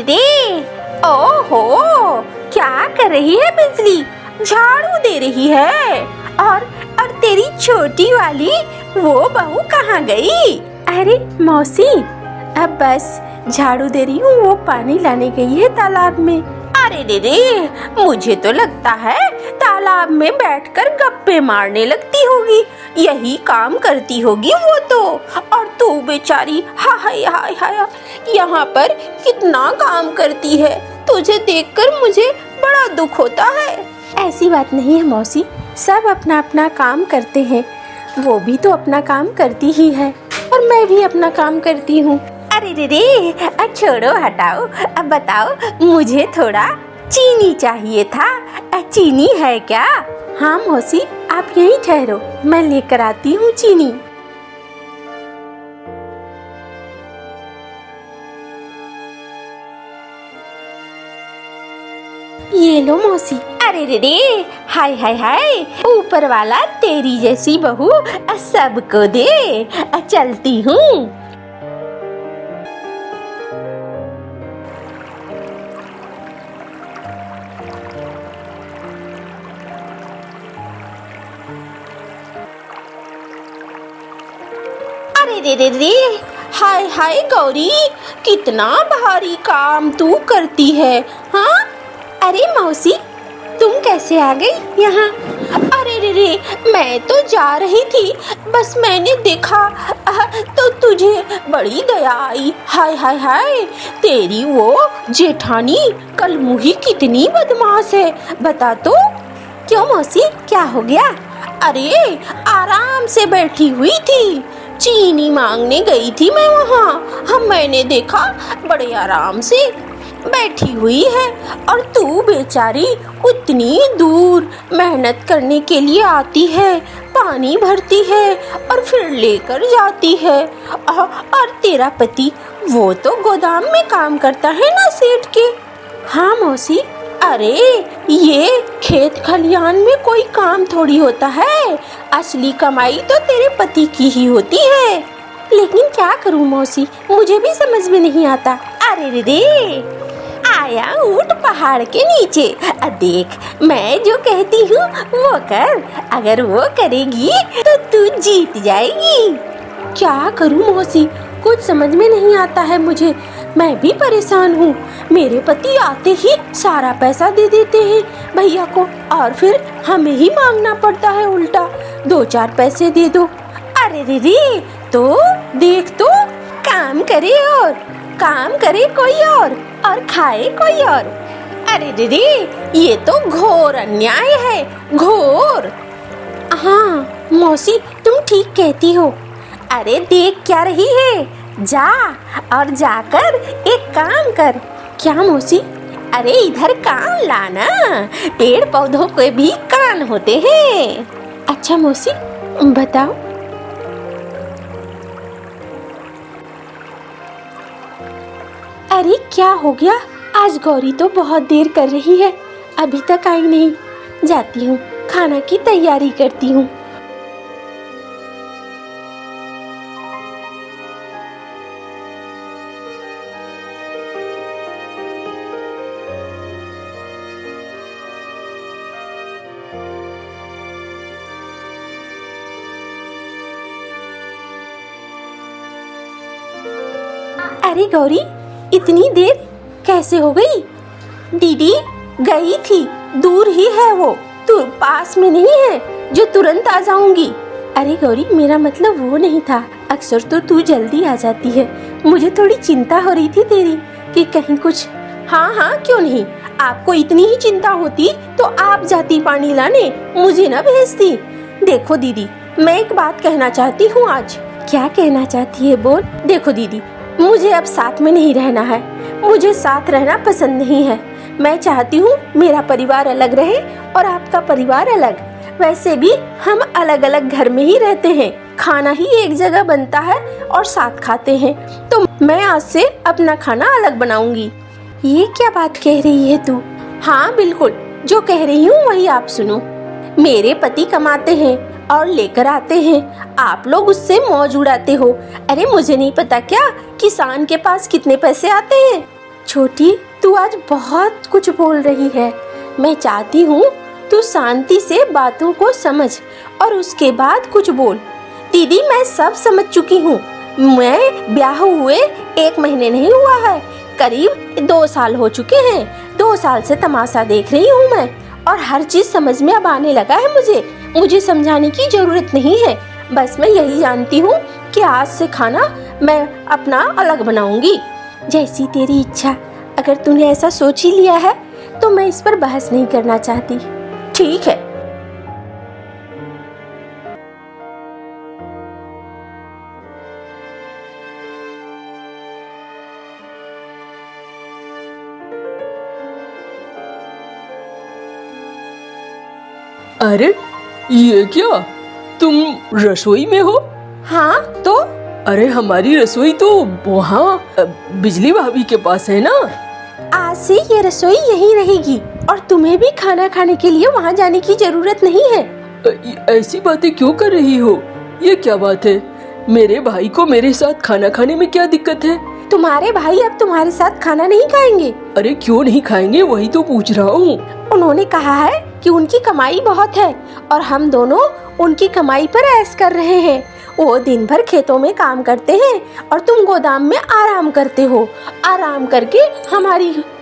रे, ओहो, क्या कर रही है बिजली? झाड़ू दे रही है। और तेरी छोटी वाली वो बहू कहाँ गई? अरे मौसी, अब बस झाड़ू दे रही हूँ, वो पानी लाने गई है तालाब में। अरे रे, मुझे तो लगता है तालाब में बैठकर गप्पे मारने लगती होगी, यही काम करती होगी वो तो। और तू बेचारी, हाय हाय हाय, यहाँ पर कितना काम करती है, तुझे देखकर मुझे बड़ा दुख होता है। ऐसी बात नहीं है मौसी, सब अपना अपना काम करते हैं, वो भी तो अपना काम करती ही है और मैं भी अपना काम करती हूँ। अरे रे, छोड़ो हटाओ, अब बताओ, मुझे थोड़ा चीनी चाहिए था, चीनी है क्या? हाँ मौसी, आप यहीं ठहरो, मैं लेकर आती हूँ चीनी। ये लो मौसी। अरे रे, हाय हाय हाय, ऊपर वाला तेरी जैसी बहू सबको दे, चलती हूँ। अरे रे, हाय हाय गौरी, कितना भारी काम तू करती है। हाँ, अरे मौसी, तुम कैसे आ गई यहाँ? अरे रे, मैं तो जा रही थी, बस मैंने देखा तो तुझे बड़ी दया आई। हाय हाय हाय, तेरी वो जेठानी कलमुही कितनी बदमाश है, बता तो। क्यों मौसी, क्या हो गया? अरे आराम से बैठी हुई थी, चीनी मांगने गई थी मैं वहाँ, मैंने देखा बड़े आराम से बैठी हुई है, और तू बेचारी उतनी दूर मेहनत करने के लिए आती है, पानी भरती है और फिर लेकर जाती है। और तेरा पति वो तो गोदाम में काम करता है ना सेठ के। हाँ मौसी, अरे ये खेत खलियान में कोई काम थोड़ी होता है, असली कमाई तो तेरे पति की ही होती है। लेकिन क्या करूं मौसी, मुझे भी समझ में नहीं आता। अरे रे, आया ऊंट पहाड़ के नीचे, देख मैं जो कहती हूँ वो कर, अगर वो करेगी तो तू जीत जाएगी। क्या करूं मौसी, कुछ समझ में नहीं आता है मुझे, मैं भी परेशान हूँ। मेरे पति आते ही सारा पैसा दे देते हैं भैया को, और फिर हमें ही मांगना पड़ता है उल्टा, 2-4 पैसे दे दो। अरे रे, तो देख तो, काम करे और काम करे कोई और खाए कोई और। अरे रे, ये तो घोर अन्याय है, घोर। हाँ मौसी, तुम ठीक कहती हो। अरे देख क्या रही है, जा और जाकर एक काम कर। क्या मौसी? अरे इधर कान लाना, पेड़ पौधों के भी कान होते हैं। अच्छा मौसी, बताओ। अरे क्या हो गया, आज गौरी तो बहुत देर कर रही है, अभी तक आई नहीं। जाती हूँ, खाना की तैयारी करती हूँ। अरे गौरी, इतनी देर कैसे हो गई? दीदी गई थी, दूर ही है वो, तू पास में नहीं है जो तुरंत आ जाऊंगी। अरे गौरी, मेरा मतलब वो नहीं था, अक्सर तो तू जल्दी आ जाती है, मुझे थोड़ी चिंता हो रही थी तेरी कि कहीं कुछ। हाँ हाँ, क्यों नहीं, आपको इतनी ही चिंता होती तो आप जाती पानी लाने, मुझे ना भेजती। देखो दीदी, मैं एक बात कहना चाहती हूँ आज। क्या कहना चाहती है, बोल। देखो दीदी, मुझे अब साथ में नहीं रहना है, मुझे साथ रहना पसंद नहीं है। मैं चाहती हूँ मेरा परिवार अलग रहे और आपका परिवार अलग। वैसे भी हम अलग अलग घर में ही रहते हैं, खाना ही एक जगह बनता है और साथ खाते हैं, तो मैं आज से अपना खाना अलग बनाऊंगी। ये क्या बात कह रही है तू? हाँ बिल्कुल, जो कह रही हूँ वही आप सुनो। मेरे पति कमाते हैं और लेकर आते हैं, आप लोग उससे मौज उड़ाते हो। अरे मुझे नहीं पता क्या किसान के पास कितने पैसे आते हैं? छोटी, तू आज बहुत कुछ बोल रही है। मैं चाहती हूँ तू शांति से बातों को समझ और उसके बाद कुछ बोल। दीदी, मैं सब समझ चुकी हूँ। मैं ब्याह हुए 1 महीने नहीं हुआ है, करीब 2 साल हो चुके हैं। 2 साल से तमाशा देख रही हूँ मैं, और हर चीज समझ में अब आने लगा है मुझे समझाने की जरूरत नहीं है। बस मैं यही जानती हूँ कि आज से खाना मैं अपना अलग बनाऊंगी। जैसी तेरी इच्छा। अगर तूने ऐसा सोच ही लिया है तो मैं इस पर बहस नहीं करना चाहती। ठीक है। अरे ये क्या, तुम रसोई में हो? हाँ तो? अरे हमारी रसोई तो वहाँ बिजली भाभी के पास है ना। आज से ये रसोई यहीं रहेगी और तुम्हें भी खाना खाने के लिए वहाँ जाने की जरूरत नहीं है। ऐसी बातें क्यों कर रही हो? ये क्या बात है? मेरे भाई को मेरे साथ खाना खाने में क्या दिक्कत है? तुम्हारे भाई अब तुम्हारे साथ खाना नहीं खाएंगे। अरे क्यों नहीं खाएंगे, वही तो पूछ रहा हूँ। उन्होंने कहा है कि उनकी कमाई बहुत है और हम दोनों उनकी कमाई पर ऐश कर रहे हैं। वो दिन भर खेतों में काम करते हैं और तुम गोदाम में आराम करते हो। आराम करके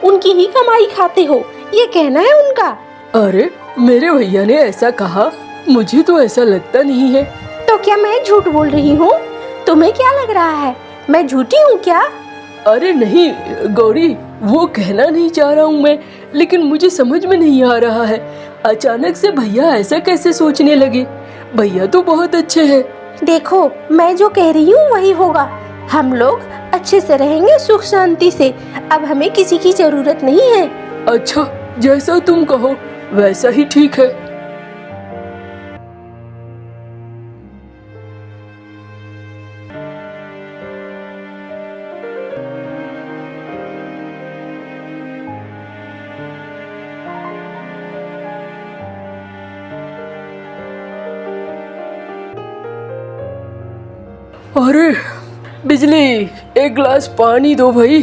उनकी ही कमाई खाते हो, ये कहना है उनका। अरे मेरे भैया ने ऐसा कहा, मुझे तो ऐसा लगता नहीं है। तो क्या मैं झूठ बोल रही हूँ? तुम्हें क्या लग रहा है, मैं झूठी हूँ क्या? अरे नहीं गौरी, वो कहना नहीं चाह रहा हूँ मैं, लेकिन मुझे समझ में नहीं आ रहा है अचानक से भैया ऐसा कैसे सोचने लगे। भैया तो बहुत अच्छे हैं। देखो, मैं जो कह रही हूँ वही होगा। हम लोग अच्छे से रहेंगे, सुख शांति से। अब हमें किसी की जरूरत नहीं है। अच्छा, जैसा तुम कहो वैसा ही ठीक है। अरे बिजली, एक गिलास पानी दो भाई।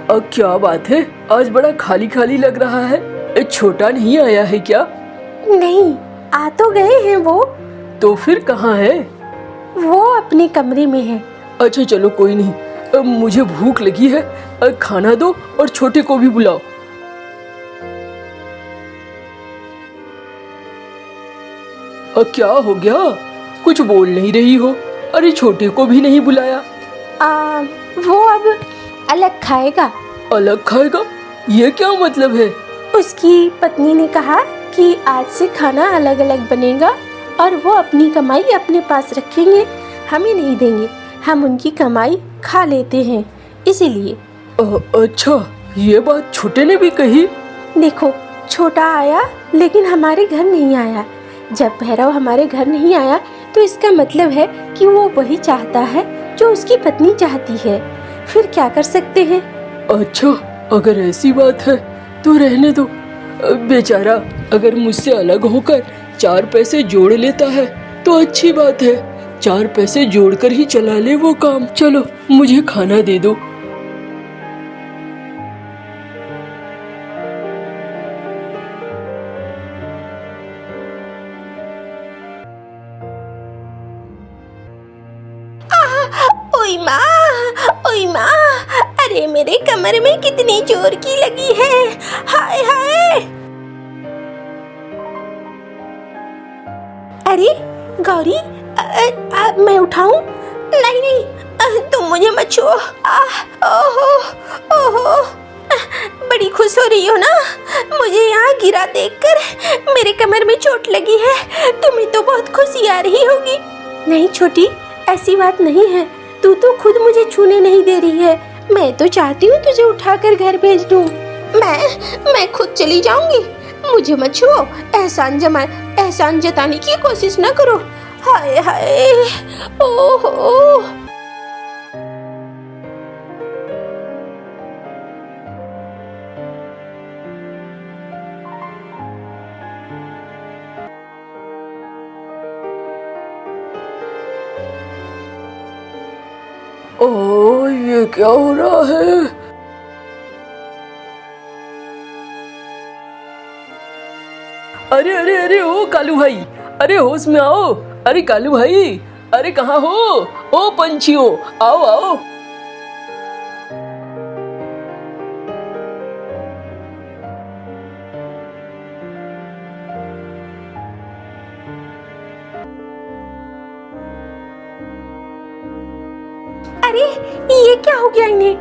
अब क्या बात है, आज बड़ा खाली खाली लग रहा है। एक छोटा नहीं आया है क्या? नहीं, आ तो गए हैं वो। तो फिर कहाँ है? वो अपने कमरे में है। अच्छा चलो कोई नहीं, अब मुझे भूख लगी है, अब खाना दो और छोटे को भी बुलाओ। अब क्या हो गया, कुछ बोल नहीं रही हो? अरे छोटे को भी नहीं बुलाया? वो अब अलग खाएगा। अलग खाएगा? ये क्या मतलब है? उसकी पत्नी ने कहा कि आज से खाना अलग अलग बनेगा और वो अपनी कमाई अपने पास रखेंगे, हमें नहीं देंगे। हम उनकी कमाई खा लेते हैं, इसीलिए। अच्छा, ये बात छोटे ने भी कही? देखो, छोटा आया लेकिन हमारे घर नहीं आया। जब भैरव हमारे घर नहीं आया तो इसका मतलब है कि वो वही चाहता है जो उसकी पत्नी चाहती है। फिर क्या कर सकते हैं? अच्छा, अगर ऐसी बात है तो रहने दो। बेचारा अगर मुझसे अलग होकर 4 पैसे जोड़ लेता है तो अच्छी बात है। 4 पैसे जोड़कर ही चला ले वो काम। चलो मुझे खाना दे दो। ओई माँ, ओई माँ, अरे मेरे कमर में कितनी जोर की लगी है। हाय हाय। अरे गौरी, मैं उठाऊं? नहीं नहीं, तुम मुझे मत छुओ। ओहो ओहो, बड़ी खुश हो रही हो ना? मुझे यहाँ गिरा देखकर मेरे कमर में चोट लगी है। तुम्हें तो बहुत खुशी आ रही होगी। नहीं छोटी, ऐसी बात नहीं है। तू तो खुद मुझे छूने नहीं दे रही है। मैं तो चाहती हूँ तुझे उठाकर घर भेज दूँ। मैं खुद चली जाऊंगी। मुझे मत छुओ। एहसान जताने की कोशिश न करो। हाय हाय, ओहो। ओह, ये क्या हो रहा है? अरे अरे अरे ओ कालू भाई, अरे होश में आओ। अरे कालू भाई, अरे कहाँ हो? ओ पंछियों, आओ आओ। अरे ये क्या हो गया इन्हें?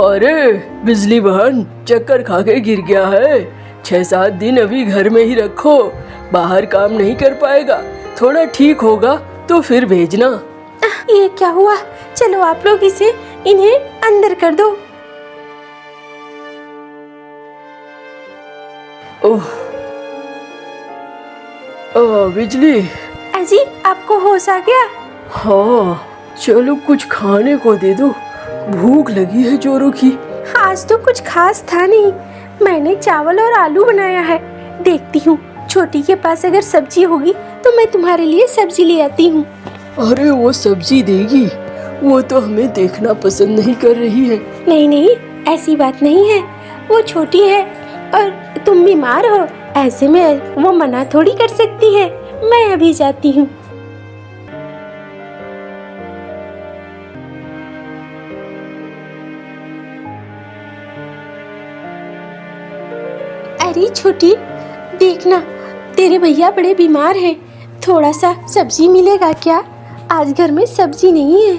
अरे बिजली बहन चक्कर खा के गिर गया है। 6-7 दिन अभी घर में ही रखो, बाहर काम नहीं कर पाएगा। थोड़ा ठीक होगा तो फिर भेजना। ये क्या हुआ? चलो आप लोग इन्हें अंदर कर दो। ओह बिजली। अजी आपको होश आ गया? हाँ चलो कुछ खाने को दे दो, भूख लगी है जोरों की। आज तो कुछ खास था नहीं, मैंने चावल और आलू बनाया है। देखती हूँ छोटी के पास अगर सब्जी होगी तो मैं तुम्हारे लिए सब्जी ले आती हूँ। अरे वो सब्जी देगी, वो तो हमें देखना पसंद नहीं कर रही है। नहीं नहीं, ऐसी बात नहीं है, वो छोटी है और तुम बीमार हो, ऐसे में वो मना थोड़ी कर सकती है। मैं अभी जाती हूँ। अरे छोटी, देखना तेरे भैया बड़े बीमार हैं, थोड़ा सा सब्जी मिलेगा क्या? आज घर में सब्जी नहीं है।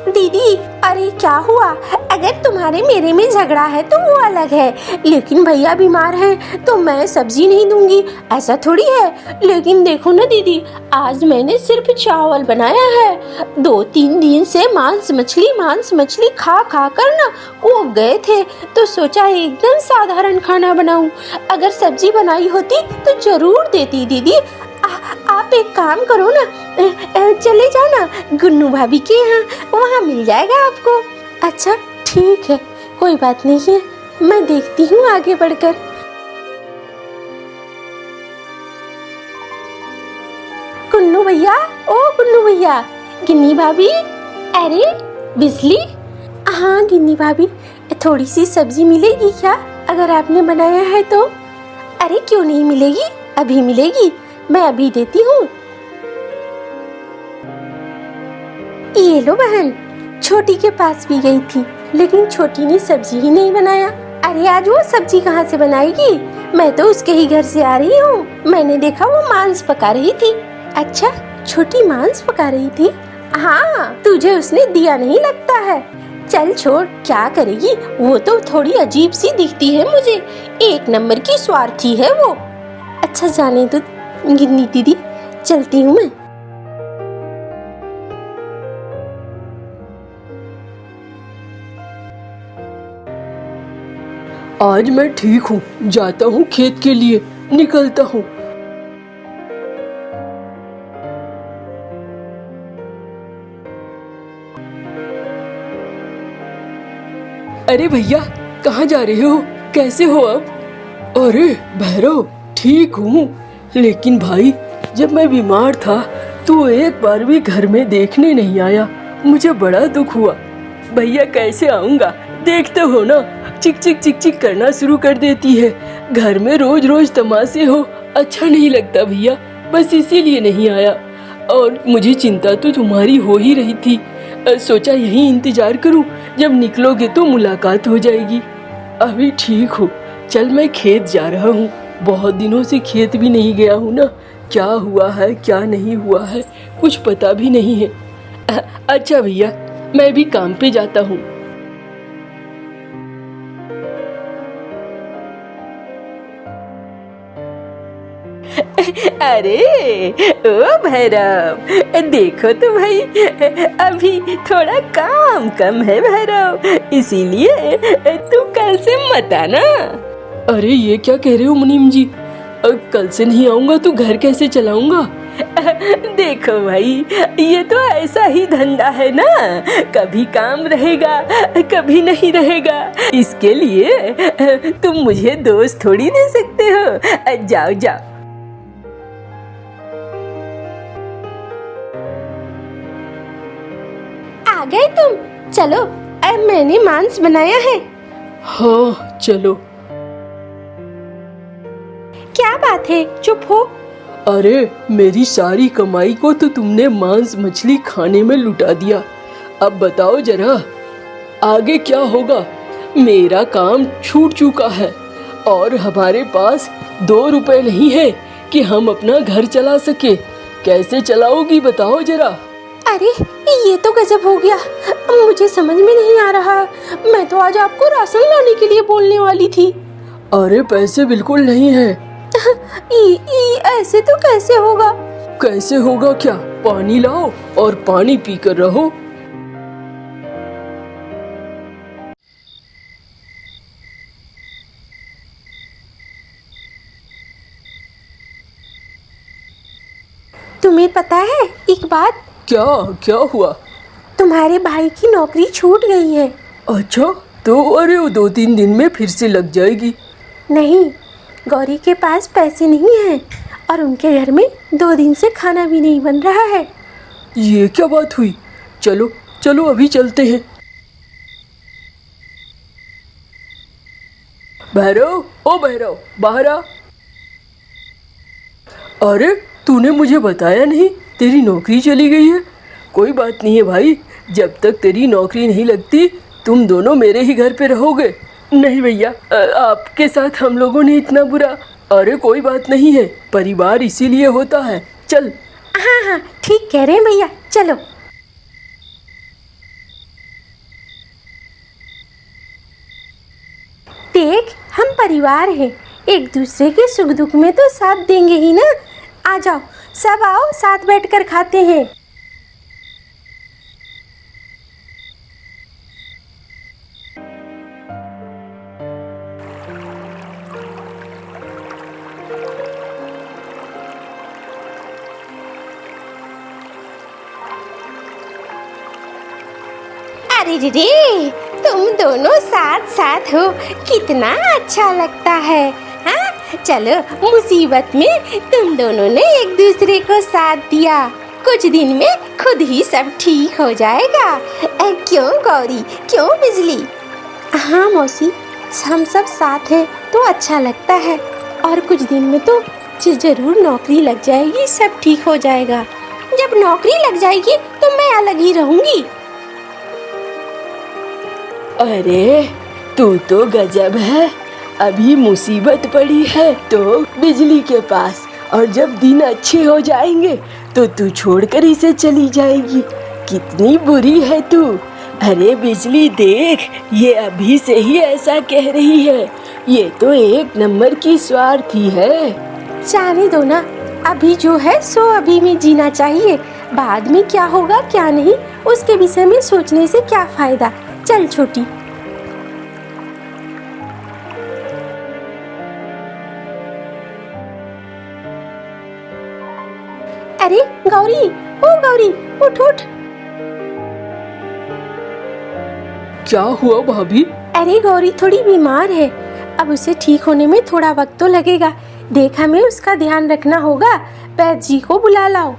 दीदी अरे क्या हुआ? अगर तुम्हारे मेरे में झगड़ा है तो वो अलग है, लेकिन भैया बीमार हैं तो मैं सब्जी नहीं दूंगी, ऐसा थोड़ी है। लेकिन देखो ना दीदी, आज मैंने सिर्फ चावल बनाया है। 2-3 दिन से मांस मछली खा खा कर ना ऊब गए थे, तो सोचा एकदम साधारण खाना बनाऊं। अगर सब्जी बनाई होती तो जरूर देती दीदी। आप एक काम करो ना, चले जाओ ना गुन्नू भाभी के यहाँ, वहाँ मिल जाएगा आपको। अच्छा ठीक है, कोई बात नहीं है, मैं देखती हूँ आगे बढ़कर। गुन्नू भैया, ओ गुन्नू भैया, गिन्नी भाभी, अरे बिजली। हाँ गिन्नी भाभी, थोड़ी सी सब्जी मिलेगी क्या अगर आपने बनाया है तो? अरे क्यों नहीं मिलेगी, अभी मिलेगी, मैं अभी देती हूँ। ये लो बहन, छोटी के पास भी गई थी लेकिन छोटी ने सब्जी ही नहीं बनाया। अरे आज वो सब्जी कहाँ से बनाएगी? मैं तो उसके ही घर से आ रही हूँ, मैंने देखा वो मांस पका रही थी। अच्छा छोटी मांस पका रही थी? हाँ, तुझे उसने दिया नहीं लगता है। चल छोड़, क्या करेगी, वो तो थोड़ी अजीब सी दिखती है मुझे, एक नंबर की स्वार्थी है वो। अच्छा जाने दो गिन्नी दीदी, चलती हूँ मैं। आज मैं ठीक हूँ, जाता हूँ खेत के लिए, निकलता हूँ। अरे भैया कहाँ जा रहे हो, कैसे हो आप? अरे भैरव ठीक हूँ, लेकिन भाई जब मैं बीमार था तो एक बार भी घर में देखने नहीं आया, मुझे बड़ा दुख हुआ। भैया कैसे आऊँगा, देखते हो ना चिक चिक करना शुरू कर देती है। घर में रोज रोज तमाशे हो, अच्छा नहीं लगता भैया, बस इसीलिए नहीं आया। और मुझे चिंता तो तुम्हारी हो ही रही थी, सोचा यहीं इंतजार करूं, जब निकलोगे तो मुलाकात हो जाएगी। अभी ठीक हूँ, चल मैं खेत जा रहा हूँ, बहुत दिनों से खेत भी नहीं गया हूँ ना, क्या हुआ है क्या नहीं हुआ है कुछ पता भी नहीं है। अच्छा भैया मैं भी काम पे जाता हूँ। अरे ओ भैरव, देखो तो भाई अभी थोड़ा काम कम है भैरव, इसीलिए तू कल से मत आना। अरे ये क्या कह रहे हो मुनीम जी, कल से नहीं आऊंगा तो घर कैसे चलाऊंगा? देखो भाई ये तो ऐसा ही धंधा है ना, कभी काम रहेगा कभी नहीं रहेगा, इसके लिए तुम मुझे दोस्त थोड़ी दे सकते हो। जाओ जाओ। आ गए तुम, चलो मैंने मांस बनाया है। हाँ चलो। क्या बात है, चुप हो। अरे मेरी सारी कमाई को तो तुमने मांस मछली खाने में लुटा दिया। अब बताओ जरा आगे क्या होगा। मेरा काम छूट चुका है और हमारे पास 2 रुपए नहीं है कि हम अपना घर चला सके। कैसे चलाओगी बताओ जरा। अरे ये तो गजब हो गया, मुझे समझ में नहीं आ रहा। मैं तो आज आपको राशन लाने के लिए बोलने वाली थी। अरे पैसे बिल्कुल नहीं है। ऐसे तो कैसे होगा? कैसे होगा क्या? पानी लाओ और पानी पीकर रहो। तुम्हें पता है एक बात? क्या क्या हुआ? तुम्हारे भाई की नौकरी छूट गई है। अच्छा तो अरे वो 2-3 दिन में फिर से लग जाएगी। नहीं, गौरी के पास पैसे नहीं हैं और उनके घर में 2 दिन से खाना भी नहीं बन रहा है। ये क्या बात हुई? चलो चलो अभी चलते हैं। भैरव, ओ भैरव, बाहर आ। अरे तूने मुझे बताया नहीं, तेरी नौकरी चली गई है। कोई बात नहीं है भाई, जब तक तेरी नौकरी नहीं लगती तुम दोनों मेरे ही घर पे रहोगे। नहीं भैया, आपके साथ हम लोगों ने इतना बुरा। अरे कोई बात नहीं है, परिवार इसीलिए होता है। चल। हाँ हाँ ठीक कह रहे हैं भैया, चलो। देख, हम परिवार हैं, एक दूसरे के सुख दुख में तो साथ देंगे ही ना। आ जाओ, सब आओ, साथ बैठकर खाते हैं। अरे रे, तुम दोनों साथ साथ हो, कितना अच्छा लगता है। हाँ चलो, मुसीबत में तुम दोनों ने एक दूसरे को साथ दिया। कुछ दिन में खुद ही सब ठीक हो जाएगा। क्यों गौरी, क्यों बिजली? हाँ मौसी, हम सब साथ हैं तो अच्छा लगता है। और कुछ दिन में तो जरूर नौकरी लग जाएगी, सब ठीक हो जाएगा। जब नौकरी लग जाएगी तो मैं अलग ही रहूंगी। अरे तू तो गजब है। अभी मुसीबत पड़ी है तो बिजली के पास, और जब दिन अच्छे हो जाएंगे तो तू छोड़कर इसे चली जाएगी। कितनी बुरी है तू। अरे बिजली देख, ये अभी से ही ऐसा कह रही है। ये तो 1 नंबर की स्वार्थी है। जाने दो ना, अभी जो है सो अभी में जीना चाहिए। बाद में क्या होगा क्या नहीं, उसके विषय में सोचने से क्या फायदा। चल छोटी। अरे गौरी, ओ गौरी, उठ उठ। क्या हुआ भाभी? अरे गौरी थोड़ी बीमार है, अब उसे ठीक होने में थोड़ा वक्त तो लगेगा। देख, हमें उसका ध्यान रखना होगा। वैद्य जी को बुला लाओ।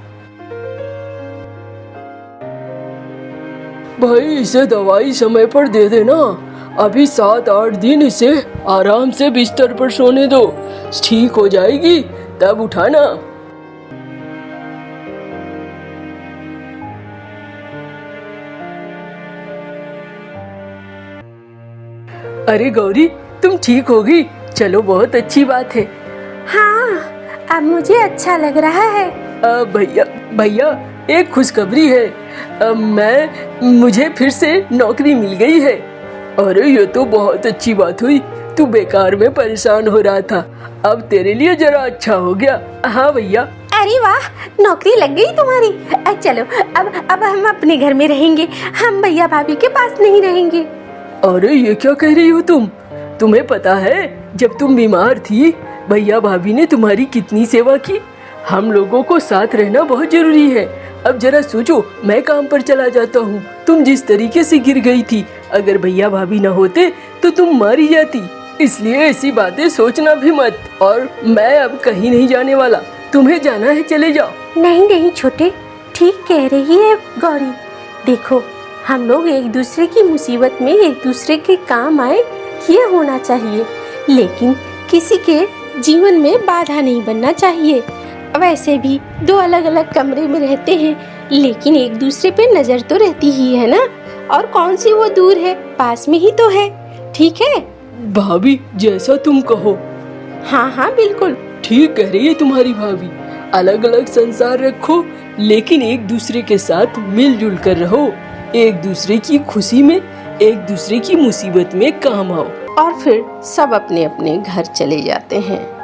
भाई इसे दवाई समय पर दे देना। अभी 7-8 दिन इसे आराम से बिस्तर पर सोने दो। ठीक हो जाएगी तब उठाना। अरे गौरी, तुम ठीक होगी? चलो बहुत अच्छी बात है। हाँ, अब मुझे अच्छा लग रहा है। भैया भैया, एक खुशखबरी है। मुझे फिर से नौकरी मिल गई है। अरे ये तो बहुत अच्छी बात हुई। तू बेकार में परेशान हो रहा था, अब तेरे लिए जरा अच्छा हो गया। हाँ भैया। अरे वाह, नौकरी लग गई तुम्हारी। चलो अब हम अपने घर में रहेंगे, हम भैया भाभी के पास नहीं रहेंगे। अरे ये क्या कह रही हो तुम? तुम्हें पता है जब तुम बीमार थी भैया भाभी ने तुम्हारी कितनी सेवा की। हम लोगों को साथ रहना बहुत जरूरी है। अब जरा सोचो, मैं काम पर चला जाता हूँ, तुम जिस तरीके से गिर गई थी, अगर भैया भाभी न होते तो तुम मारी जाती। इसलिए ऐसी बातें सोचना भी मत। और मैं अब कहीं नहीं जाने वाला, तुम्हें जाना है चले जाओ। नहीं नहीं छोटे, ठीक कह रही है गौरी। देखो, हम लोग एक दूसरे की मुसीबत में एक दूसरे के काम आए, ये होना चाहिए। लेकिन किसी के जीवन में बाधा नहीं बनना चाहिए। वैसे भी दो अलग अलग कमरे में रहते हैं, लेकिन एक दूसरे पे नजर तो रहती ही है ना। और कौन सी वो दूर है, पास में ही तो है। ठीक है भाभी, जैसा तुम कहो। हाँ हाँ बिल्कुल। ठीक कह रही है तुम्हारी भाभी। अलग अलग संसार रखो, लेकिन एक दूसरे के साथ मिलजुल कर रहो। एक दूसरे की खुशी में, एक दूसरे की मुसीबत में काम आओ। और फिर सब अपने अपने घर चले जाते हैं।